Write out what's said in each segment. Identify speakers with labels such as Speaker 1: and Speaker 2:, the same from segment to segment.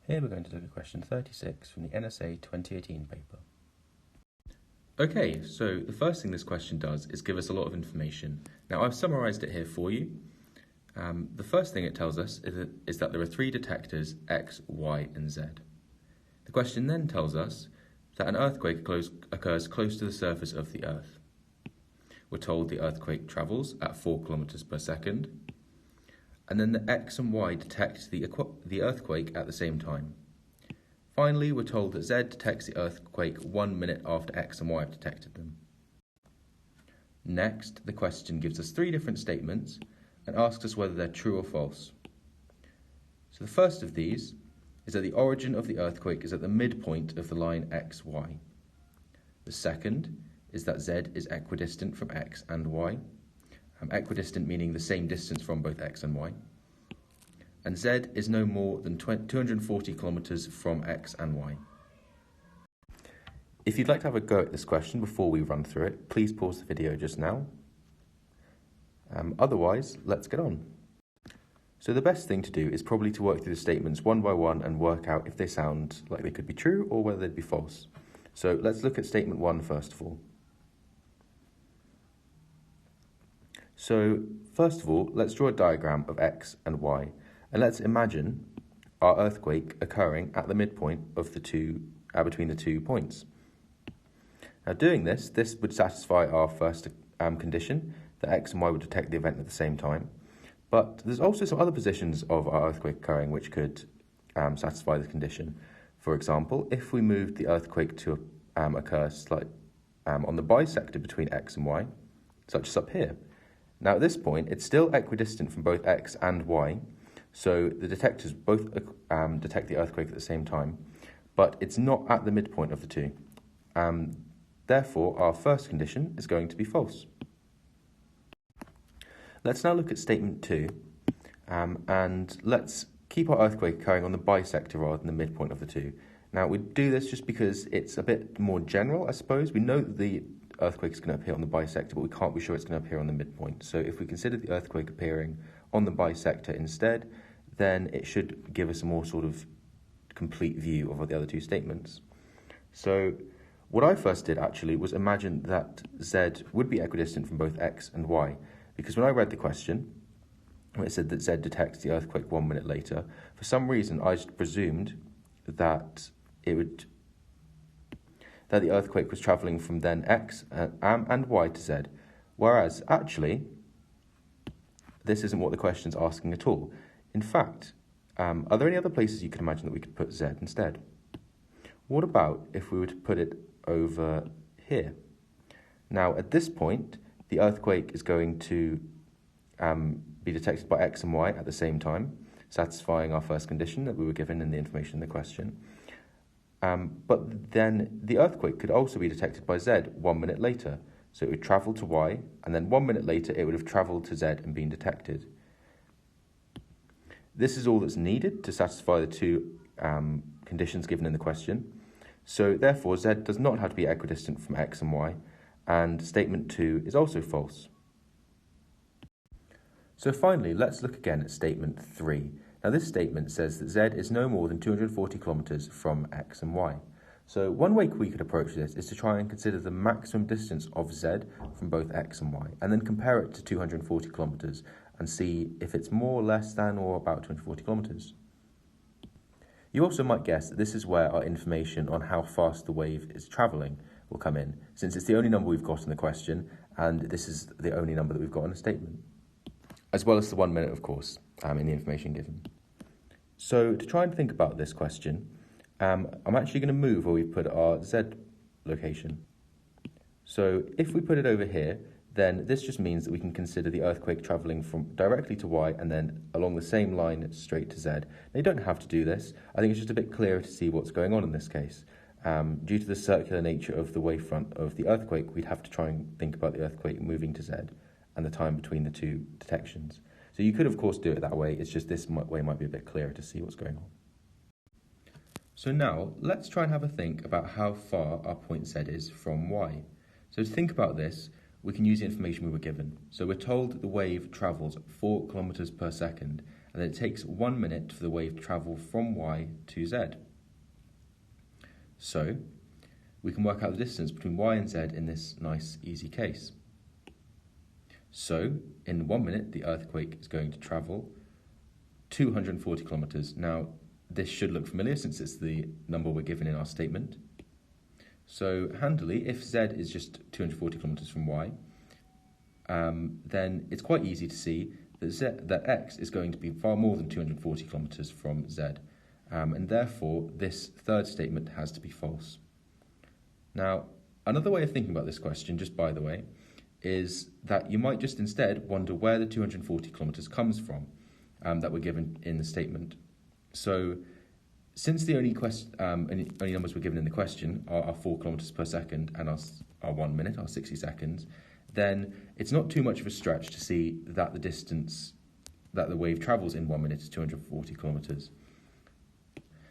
Speaker 1: Here we're going to look at question 36 from the NSAA 2018 paper. Okay, so the first thing this question does is give us a lot of information. Now I've summarised it here for you. The first thing it tells us is that there are three detectors, X, Y and Z. The question then tells us that an earthquake occurs close to the surface of the Earth. We're told the earthquake travels at 4 kilometers per second, and then the X and Y detect the earthquake at the same time. Finally, we're told that Z detects the earthquake 1 minute after X and Y have detected them. Next, the question gives us three different statements and asks us whether they're true or false. So the first of these is that the origin of the earthquake is at the midpoint of the line XY. The second is that Z is equidistant from X and Y. Equidistant meaning the same distance from both X and Y. And Z is no more than 240 kilometers from X and Y. If you'd like to have a go at this question before we run through it, please pause the video just now. Otherwise, let's get on. So the best thing to do is probably to work through the statements one by one and work out if they sound like they could be true or whether they'd be false. So let's look at statement 1 first of all. So first of all, let's draw a diagram of X and Y, and let's imagine our earthquake occurring at the midpoint of between the 2 points. Now doing this would satisfy our first condition, that X and Y would detect the event at the same time. But there's also some other positions of our earthquake occurring which could satisfy the condition. For example, if we moved the earthquake to occur on the bisector between X and Y, such as up here. Now at this point, it's still equidistant from both X and Y, so the detectors both detect the earthquake at the same time, but it's not at the midpoint of the two. Therefore, our first condition is going to be false. Let's now look at statement 2, and let's keep our earthquake occurring on the bisector rather than the midpoint of the two. Now, we do this just because it's a bit more general, I suppose. We know that the earthquake is going to appear on the bisector, but we can't be sure it's going to appear on the midpoint. So if we consider the earthquake appearing on the bisector instead, then it should give us a more sort of complete view of the other two statements. So what I first did actually was imagine that Z would be equidistant from both X and Y, because when I read the question, it said that Z detects the earthquake 1 minute later, for some reason I just presumed that the earthquake was travelling from then X and Y to Z, whereas actually this isn't what the question's asking at all. In fact, are there any other places you could imagine that we could put Z instead? What about if we were to put it over here? Now at this point, the earthquake is going to be detected by X and Y at the same time, satisfying our first condition that we were given in the information in the question. But then the earthquake could also be detected by Z 1 minute later. So it would travel to Y, and then 1 minute later it would have travelled to Z and been detected. This is all that's needed to satisfy the two conditions given in the question. So therefore Z does not have to be equidistant from X and Y, and statement 2 is also false. So finally, let's look again at statement 3. Now this statement says that Z is no more than 240 kilometers from X and Y. So one way we could approach this is to try and consider the maximum distance of Z from both X and Y, and then compare it to 240 kilometers and see if it's more, less than, or about 240 kilometers. You also might guess that this is where our information on how fast the wave is travelling will come in, since it's the only number we've got in the question, and this is the only number that we've got in a statement, as well as the 1 minute, of course, in the information given. So to try and think about this question, I'm actually going to move where we put our Z location. So if we put it over here, then this just means that we can consider the earthquake travelling from directly to Y and then along the same line straight to Z. Now, you don't have to do this. I think it's just a bit clearer to see what's going on in this case. Due to the circular nature of the wavefront of the earthquake, we'd have to try and think about the earthquake moving to Z and the time between the two detections. So you could, of course, do it that way. It's just this way might be a bit clearer to see what's going on. So now, let's try and have a think about how far our point Z is from Y. So to think about this, we can use the information we were given. So we're told that the wave travels 4 kilometers per second, and then it takes 1 minute for the wave to travel from y to z. So we can work out the distance between y and z in this nice easy case. So in 1 minute the earthquake is going to travel 240 kilometers. Now this should look familiar since it's the number we're given in our statement. So handily, if z is just 240 kilometers from y, then it's quite easy to see that x is going to be far more than 240 kilometers from z, and therefore this third statement has to be false. Now, another way of thinking about this question, just by the way, is that you might just instead wonder where the 240 kilometers comes from that were given in the statement. So since the only numbers we're given in the question are 4 kilometers per second and our 1 minute, our 60 seconds, then it's not too much of a stretch to see that the distance that the wave travels in 1 minute is 240 kilometers.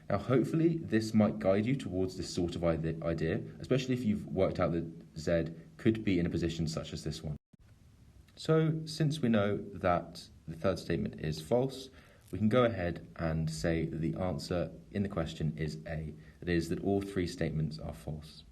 Speaker 1: Now, hopefully this might guide you towards this sort of idea, especially if you've worked out that z could be in a position such as this one. So, since we know that the third statement is false, we can go ahead and say that the answer in the question is A. That is, that all three statements are false.